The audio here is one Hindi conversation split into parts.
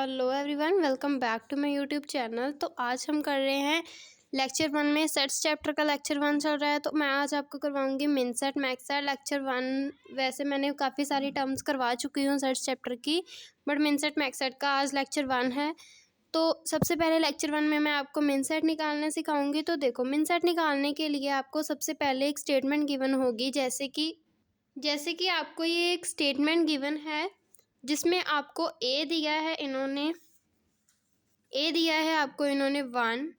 Hello everyone, welcome back to my YouTube channel. तो आज हम कर रहे हैं लेक्चर 1 में सेट्स चैप्टर का लेक्चर 1 चल रहा है। तो मैं आज आपको करवाऊंगी मिन सेट मैक्स सेट लेक्चर 1। वैसे मैंने काफ़ी सारी टर्म्स करवा चुकी हूँ सेट्स चैप्टर की, बट मिन सेट मैक्स सेट का आज लेक्चर 1 है। तो सबसे पहले लेक्चर 1 में मैं आपको मिन सेट निकालना सिखाऊंगी। तो देखो, मिन सेट निकालने के लिए आपको सबसे पहले एक स्टेटमेंट गिवन होगी, जैसे कि आपको ये एक स्टेटमेंट गिवन है जिसमें आपको ए दिया है आपको इन्होंने 1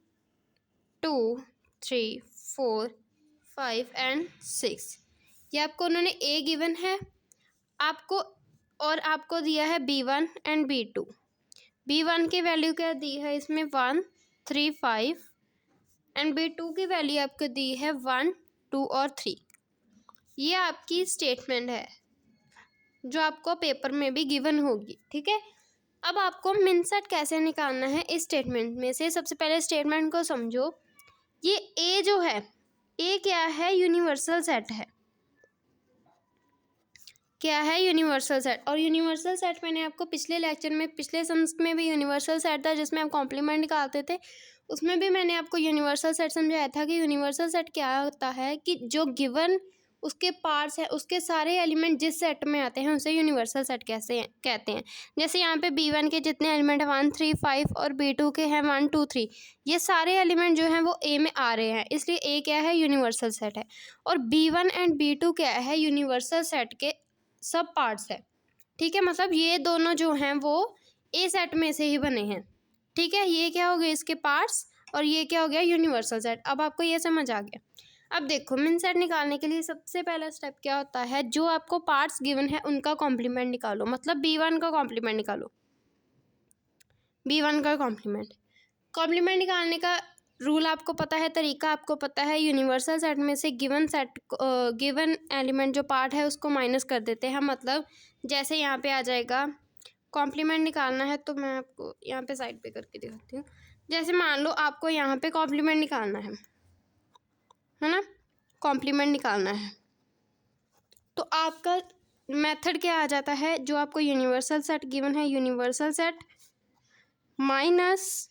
2 3 4 5 एंड 6। ये आपको उन्होंने ए गिवन है आपको, और आपको दिया है B1 एंड B2। B1 की वैल्यू क्या दी है इसमें 1 3 5 एंड B2 की वैल्यू आपको दी है 1 2 और 3। ये आपकी स्टेटमेंट है जो आपको पेपर में भी गिवन होगी, ठीक है। अब आपको मिन सेट कैसे निकालना है इस स्टेटमेंट में से। सबसे पहले स्टेटमेंट को समझो। ये ए जो है, ए क्या है? यूनिवर्सल सेट है। क्या है? Universal set. और यूनिवर्सल सेट मैंने आपको पिछले लेक्चर में, पिछले सम्स में भी यूनिवर्सल सेट था जिसमें हम कॉम्प्लीमेंट निकालते थे। उसमें भी मैंने आपको यूनिवर्सल सेट समझाया था कि यूनिवर्सल सेट क्या होता है कि जो गिवन उसके पार्ट्स है, उसके सारे एलिमेंट जिस सेट में आते हैं उसे यूनिवर्सल सेट कैसे कहते हैं। जैसे यहाँ पे B1 के जितने एलिमेंट हैं 1 3 5 और B2 के हैं 1 2 3, ये सारे एलिमेंट जो हैं वो ए में आ रहे हैं, इसलिए ए क्या है? यूनिवर्सल सेट है। और B1 एंड B2 क्या है? यूनिवर्सल सेट के सब पार्ट्स है, ठीक है। मतलब ये दोनों जो हैं वो ए सेट में से ही बने हैं, ठीक है। ये क्या हो गया? इसके पार्ट्स। और ये क्या हो गया? Universal set. अब आपको ये समझ आ गया। अब देखो, मिन सेट निकालने के लिए सबसे पहला स्टेप क्या होता है? जो आपको पार्ट्स गिवन है उनका कॉम्प्लीमेंट निकालो। मतलब B1 का कॉम्प्लीमेंट निकालो। B1 का कॉम्प्लीमेंट निकालने का रूल आपको पता है, तरीका आपको पता है। यूनिवर्सल सेट में से गिवन एलिमेंट जो पार्ट है उसको माइनस कर देते हैं। मतलब जैसे यहाँ पे आ जाएगा कॉम्प्लीमेंट निकालना है, तो मैं आपको यहाँ पे साइड पे करके दिखाती हूँ। जैसे मान लो आपको यहाँ पे कॉम्प्लीमेंट निकालना है ना, कॉम्प्लीमेंट निकालना है, तो आपका मेथड क्या आ जाता है? जो आपको यूनिवर्सल सेट गिवन है, universal set minus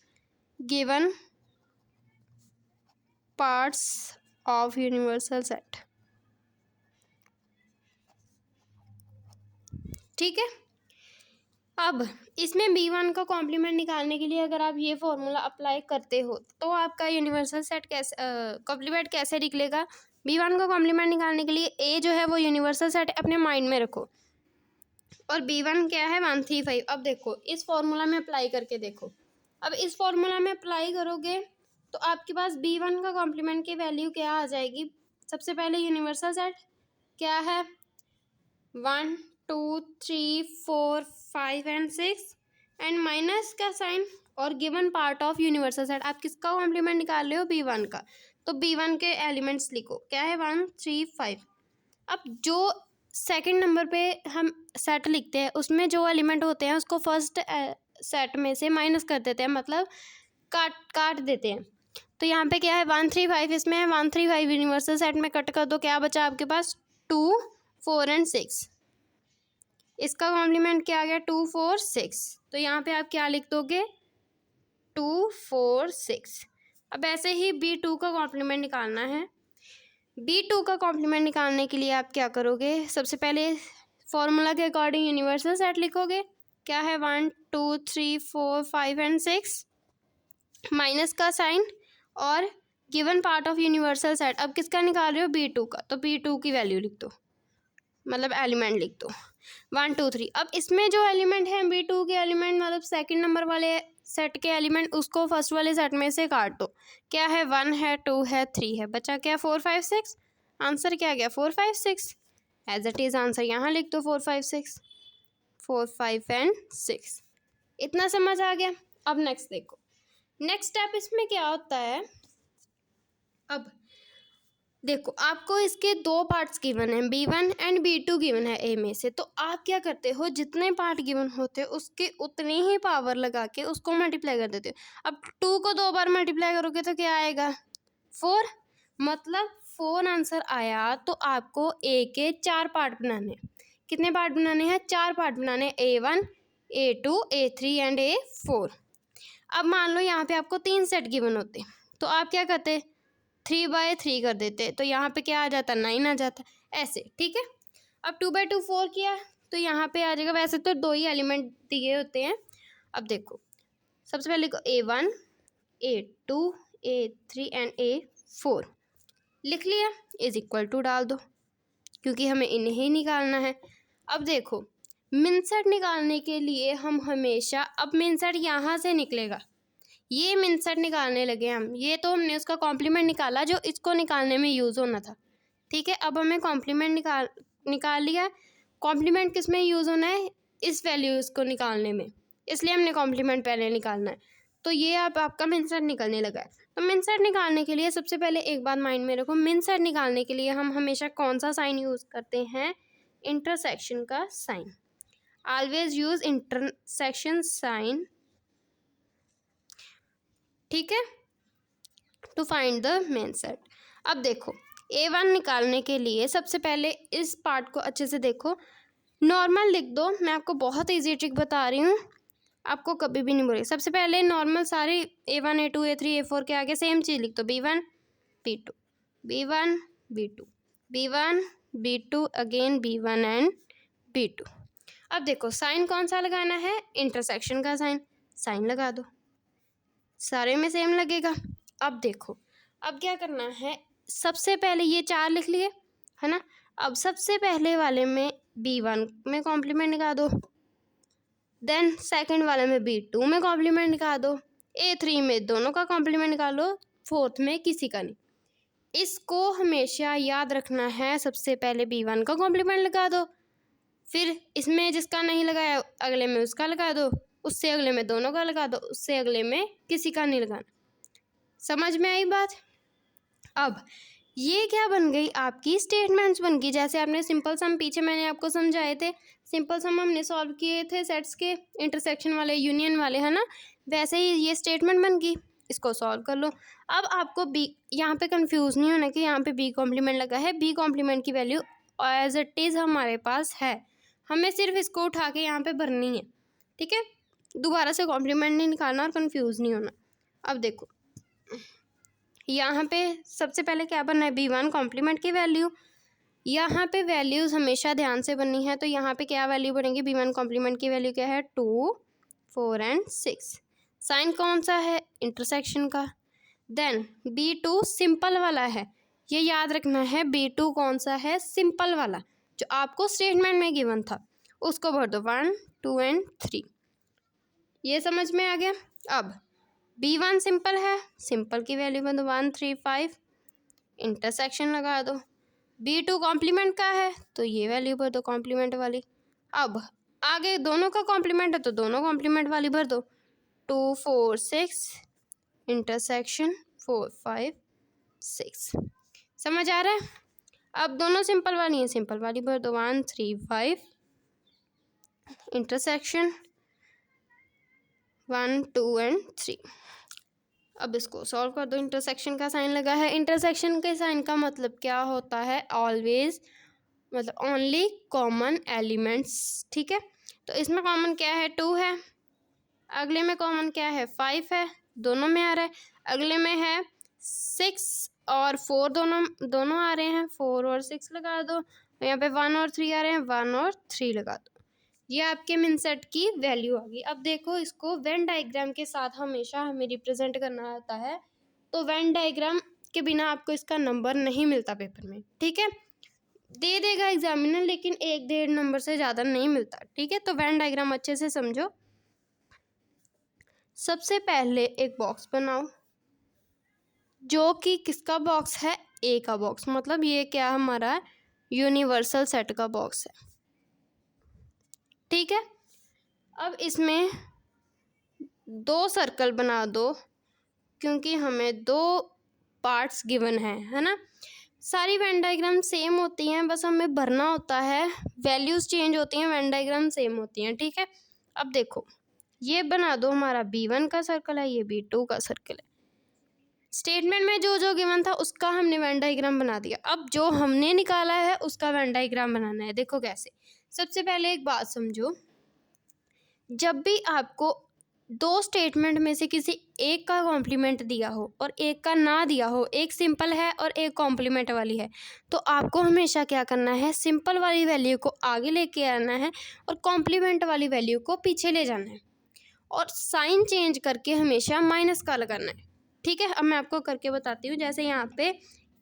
given parts of universal set, ठीक है। अब इसमें B1 का कॉम्प्लीमेंट निकालने के लिए अगर आप ये फॉर्मूला अप्लाई करते हो तो आपका यूनिवर्सल सेट कैसे कॉम्प्लीमेंट कैसे निकलेगा? B1 का कॉम्प्लीमेंट निकालने के लिए ए जो है वो यूनिवर्सल सेट अपने माइंड में रखो, और B1 क्या है? 1 3 5। अब देखो, इस फॉर्मूला में अप्लाई करके देखो। अब इस फॉर्मूला में अप्लाई करोगे तो आपके पास B1 का कॉम्प्लीमेंट की वैल्यू क्या आ जाएगी? सबसे पहले यूनिवर्सल सेट क्या है? 1 2 3 4 5 एंड 6 एंड माइनस का साइन और given part of universal set. आप किसका कॉम्प्लीमेंट निकाल रहे हो? B1 का। तो B1 के एलिमेंट्स लिखो, क्या है? 1 3 5। अब जो सेकंड नंबर पे हम सेट लिखते हैं उसमें जो एलिमेंट होते हैं उसको फर्स्ट सेट में से माइनस कर देते हैं, मतलब काट देते हैं। तो यहाँ पे क्या है? 1 3 5 इसमें है, 1 3 5 यूनिवर्सल सेट में कट कर दो, क्या बचा आपके पास? 2 4 एंड 6। इसका कॉम्प्लीमेंट क्या आ गया? 2 4 6। तो यहाँ पे आप क्या लिख दोगे? 2 4 6। अब ऐसे ही B2 का कॉम्प्लीमेंट निकालना है। B2 का कॉम्प्लीमेंट निकालने के लिए आप क्या करोगे? सबसे पहले फॉर्मूला के अकॉर्डिंग यूनिवर्सल सेट लिखोगे, क्या है? 1 2 3 4 5 एंड 6 माइनस का साइन और given part of universal set. अब किसका निकाल रहे हो? B2 का। तो B2 की वैल्यू लिख दो, मतलब एलिमेंट लिख दो 1 2 3। अब इसमें जो एलिमेंट है B2 के एलिमेंट, मतलब सेकंड नंबर वाले सेट के एलिमेंट, उसको फर्स्ट वाले सेट में से काट दो। क्या है? 1 है 2 है 3 है, बचा क्या? 4 5 6। आंसर क्या गया? 4 5 6। एज इट इज आंसर यहाँ लिख दो 4 5 6, 4 5 एंड 6। इतना समझ आ गया। अब नेक्स्ट देखो, नेक्स्ट स्टेप इसमें क्या होता है। अब देखो, आपको इसके 2 पार्ट्स गिवन हैं, B1 एंड B2 गिवन है ए में से। तो आप क्या करते हो? जितने पार्ट गिवन होते हैं उसके उतनी ही पावर लगा के उसको मल्टीप्लाई कर देते हो। अब 2 को 2 बार मल्टीप्लाई करोगे तो क्या आएगा? 4। मतलब 4 आंसर आया। तो आपको ए के 4 पार्ट बनाने। कितने पार्ट बनाने हैं? 4 पार्ट बनाने। A1 A2 A3 and A4। अब मान लो यहाँ पे आपको 3 सेट गिवन होते, तो आप क्या करते, 3/3 कर देते, तो यहाँ पे क्या आ जाता, 9 आ जाता, ऐसे, ठीक है। अब 2/2 4 किया तो यहाँ पे आ जाएगा, वैसे तो 2 ही एलिमेंट दिए होते हैं। अब देखो सबसे पहले A1 A2 A3 and A4 लिख लिया, इज इक्वल टू डाल दो क्योंकि हमें इन्हें निकालना है। अब देखो मिनसेट निकालने के लिए हम हमेशा, अब मिनसेट यहाँ से निकलेगा, ये मिनसेट निकालने लगे हम, ये तो हमने उसका कॉम्प्लीमेंट निकाला जो इसको निकालने में यूज़ होना था, ठीक है। अब हमें कॉम्प्लीमेंट निकाल लिया, कॉम्प्लीमेंट किस में यूज़ होना है, इस वैल्यूज़ को निकालने में, इसलिए हमने कॉम्प्लीमेंट पहले निकालना है। तो ये अब आपका मिनसेट निकलने लगा है। तो मिनसेट निकालने के लिए सबसे पहले एक बात माइंड में रखो, मिनसेट निकालने के लिए हम हमेशा कौन सा साइन यूज़ करते हैं, इंटरसेक्शन का sign. Always use intersection sign, ठीक है, टू फाइंड द मिनसेट। अब देखो A1 निकालने के लिए सबसे पहले इस पार्ट को अच्छे से देखो, नॉर्मल लिख दो, मैं आपको बहुत ईजी ट्रिक बता रही हूँ, आपको कभी भी नहीं बोलेगी। सबसे पहले नॉर्मल सारे A1 A2 A3 A4 के आगे सेम चीज़ लिख दो, B1 B2 B1 B2 B1 B2 again B1 and B2। अब देखो साइन कौन सा लगाना है, इंटरसेक्शन का साइन, साइन लगा दो, सारे में सेम लगेगा। अब देखो अब क्या करना है, सबसे पहले ये 4 लिख लिए है ना, अब सबसे पहले वाले में B1 में कॉम्प्लीमेंट निकाल दो, देन सेकंड वाले में B2 में कॉम्प्लीमेंट निकाल दो, A3 में दोनों का कॉम्प्लीमेंट निकालो, फोर्थ में किसी का नहीं। इसको हमेशा याद रखना है, सबसे पहले B1 का कॉम्प्लीमेंट लगा दो, फिर इसमें जिसका नहीं लगाया अगले में उसका लगा दो, उससे अगले में दोनों का लगा दो, उससे अगले में किसी का नहीं लगाना। समझ में आई बात। अब ये क्या बन गई, आपकी स्टेटमेंट्स बन गई। जैसे आपने सिंपल सम पीछे मैंने आपको समझाए थे, सिंपल सम हमने सॉल्व किए थे सेट्स के, इंटरसेक्शन वाले, यूनियन वाले, है ना, वैसे ही ये स्टेटमेंट बन गई, इसको सॉल्व कर लो। अब आपको बी, यहाँ पे कंफ्यूज नहीं होना कि यहाँ पे बी कॉम्प्लीमेंट लगा है, बी कॉम्प्लीमेंट की वैल्यू एज इट इज़ हमारे पास है, हमें सिर्फ इसको उठा के यहाँ पे भरनी है, ठीक है, दोबारा से कॉम्प्लीमेंट नहीं निकालना और कंफ्यूज नहीं होना। अब देखो यहाँ पे सबसे पहले क्या बनना है, B1 कॉम्प्लीमेंट की वैल्यू, यहाँ पे वैल्यूज़ हमेशा ध्यान से बननी है, तो यहाँ पे क्या वैल्यू बनेगी, B1 कॉम्प्लीमेंट की वैल्यू क्या है, 2 4 एंड 6। साइन कौन सा है, इंटरसेक्शन का। देन B2 सिंपल वाला है, ये याद रखना है, B2 कौन सा है, सिंपल वाला, जो आपको स्टेटमेंट में गिवन था, उसको भर दो 1 2 एंड 3। ये समझ में आ गया। अब B1 सिंपल है, सिंपल की वैल्यू भर दो 1 3 5, इंटरसेक्शन लगा दो। B2 कॉम्प्लीमेंट का है तो ये वैल्यू भर दो कॉम्प्लीमेंट वाली। अब आगे दोनों का कॉम्प्लीमेंट है तो दोनों कॉम्प्लीमेंट वाली भर दो, 2 4 6, इंटरसेक्शन 4 5 6। समझ आ रहा है। अब दोनों सिंपल वाली हैं, सिंपल वाली भर दो 1 3 5, इंटरसेक्शन 1 2 एंड 3। अब इसको सॉल्व कर दो, इंटरसेक्शन का साइन लगा है, इंटरसेक्शन के साइन का मतलब क्या होता है, ऑलवेज, मतलब ओनली कॉमन एलिमेंट्स, ठीक है। तो इसमें कॉमन क्या है, 2 है, अगले में कॉमन क्या है, 5 है, दोनों में आ रहा है, अगले में है 6 और 4, दोनों आ रहे हैं, 4 और 6 लगा दो, यहाँ पे 1 और 3 आ रहे हैं, 1 और 3 लगा दो, ये आपके मिनसेट की वैल्यू आ गई। अब देखो इसको वेन डायग्राम के साथ हमेशा हमें रिप्रेजेंट करना होता है, तो वेन डायग्राम के बिना आपको इसका नंबर नहीं मिलता पेपर में, ठीक है, दे देगा एग्जामिनर लेकिन 1-1.5 नंबर से ज़्यादा नहीं मिलता, ठीक है। तो वेन डायग्राम अच्छे से समझो। सबसे पहले एक बॉक्स बनाओ जो कि किसका बॉक्स है, ए का बॉक्स, मतलब ये क्या हमारा यूनिवर्सल सेट का बॉक्स है, ठीक है। अब इसमें 2 सर्कल बना दो क्योंकि हमें 2 पार्ट्स गिवन है ना। सारी वेन डायग्राम सेम होती हैं, बस हमें भरना होता है, वैल्यूज़ चेंज होती हैं, वेन डायग्राम सेम होती हैं, ठीक है। अब देखो ये बना दो, हमारा B1 का सर्कल है, ये B2 का सर्कल है, स्टेटमेंट में जो जो गिवन था उसका हमने वेन डायग्राम बना दिया। अब जो हमने निकाला है उसका वेन डायग्राम बनाना है। देखो कैसे, सबसे पहले एक बात समझो, जब भी आपको दो स्टेटमेंट में से किसी एक का कॉम्प्लीमेंट दिया हो और एक का ना दिया हो, एक सिंपल है और एक कॉम्प्लीमेंट वाली है, तो आपको हमेशा क्या करना है, सिंपल वाली वैल्यू को आगे लेके आना है और कॉम्प्लीमेंट वाली वैल्यू को पीछे ले जाना है और साइन चेंज करके हमेशा माइनस का लगाना है। ठीक है, अब मैं आपको करके बताती हूँ। जैसे यहाँ पे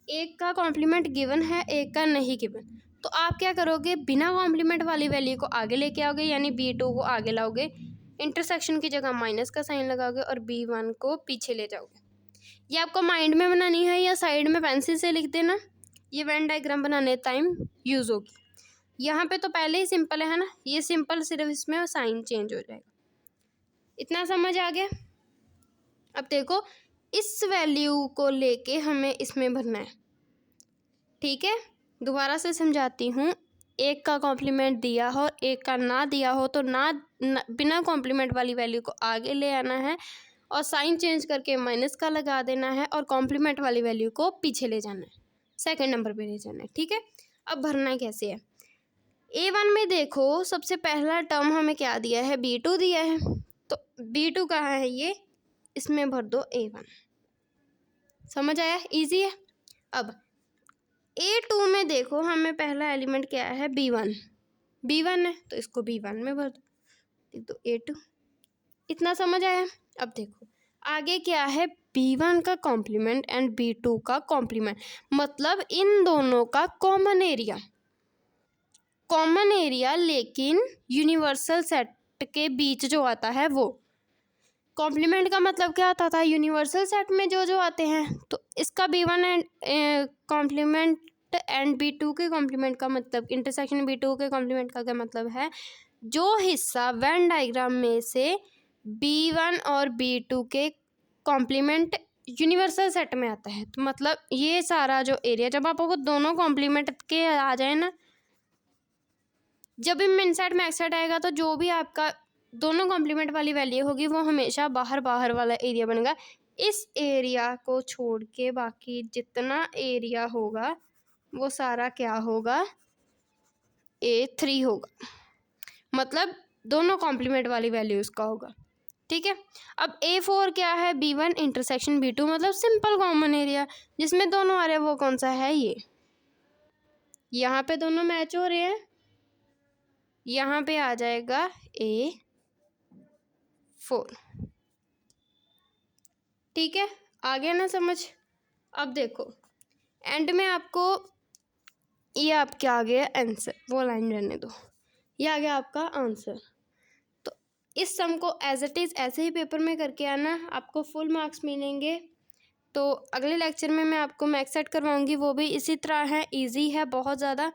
एक का कॉम्प्लीमेंट गिवन है, एक का नहीं गिवन, तो आप क्या करोगे, बिना कॉम्प्लीमेंट वाली वैल्यू को आगे लेके आओगे, यानी B2 को आगे लाओगे, इंटरसेक्शन की जगह माइनस का साइन लगाओगे और B1 को पीछे ले जाओगे। ये आपको माइंड में बनानी है या साइड में पेंसिल से लिख देना, ये वेन डायग्राम बनाने टाइम यूज़ होगी। यहाँ पे तो पहले ही सिंपल है ना, ये सिंपल सिर्फ इसमें साइन चेंज हो जाएगा। इतना समझ आ गया? अब देखो, इस वैल्यू को लेके हमें इसमें भरना है। ठीक है, दोबारा से समझाती हूँ। एक का कॉम्प्लीमेंट दिया हो, एक का ना दिया हो, तो बिना कॉम्प्लीमेंट वाली वैल्यू को आगे ले आना है और साइन चेंज करके माइनस का लगा देना है और कॉम्प्लीमेंट वाली वैल्यू को पीछे ले जाना है, सेकंड नंबर पे ले जाना है। ठीक है, अब भरना कैसे है? A1 में देखो, सबसे पहला टर्म हमें क्या दिया है, B2 दिया है, तो B2 कहाँ है, ये इसमें भर दो A1। समझ आया? इजी है। अब A2 में देखो, हमें पहला एलिमेंट क्या है, B1 है, तो इसको B1 में भर दो, तो A2। इतना समझ आया? अब देखो आगे क्या है, B1 का कॉम्प्लीमेंट एंड B2 का कॉम्प्लीमेंट, मतलब इन दोनों का कॉमन एरिया, लेकिन यूनिवर्सल सेट के बीच जो आता है वो। कॉम्प्लीमेंट का मतलब क्या आता था, यूनिवर्सल सेट में जो आते हैं, तो इसका B1 and complement and B2 के कॉम्प्लीमेंट का मतलब, इंटरसेक्शन B2 के कॉम्प्लीमेंट का क्या मतलब है, जो हिस्सा वेन डायग्राम में से B1 और B2 के कॉम्प्लीमेंट यूनिवर्सल सेट में आता है, तो मतलब ये सारा जो एरिया, जब आपको दोनों कॉम्प्लीमेंट के आ जाए ना, जब भी मिन सेट मैक्स सेट आएगा, तो जो भी आपका दोनों कॉम्प्लीमेंट वाली वैल्यू होगी वो हमेशा बाहर वाला एरिया बनेगा। इस एरिया को छोड़ के बाकी जितना एरिया होगा वो सारा क्या होगा, A3 होगा, मतलब दोनों कॉम्प्लीमेंट वाली वैल्यूज का होगा। ठीक है, अब A4 क्या है, B1 इंटरसेक्शन B2, मतलब सिंपल कॉमन एरिया जिसमें दोनों आ रहे हैं, वो कौन सा है, ये। यहाँ पे दोनों मैच हो रहे हैं, यहाँ पे आ जाएगा A4। ठीक है, आ गया ना समझ? अब देखो एंड में आपको ये आपके आ गया आंसर, वो लाइन रहने दो, ये आ गया आपका आंसर। तो इस सम को एज इट इज़ ऐसे ही पेपर में करके आना, आपको फुल मार्क्स मिलेंगे। तो अगले लेक्चर में मैं आपको मैक्स सेट करवाऊंगी, वो भी इसी तरह है, इजी है बहुत ज़्यादा।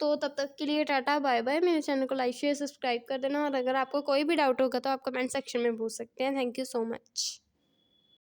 तो तब तक के लिए टाटा बाय बाय। मेरे चैनल को लाइक शेयर सब्सक्राइब कर देना, और अगर आपको कोई भी डाउट होगा तो आप कमेंट सेक्शन में पूछ सकते हैं। Thank you so much.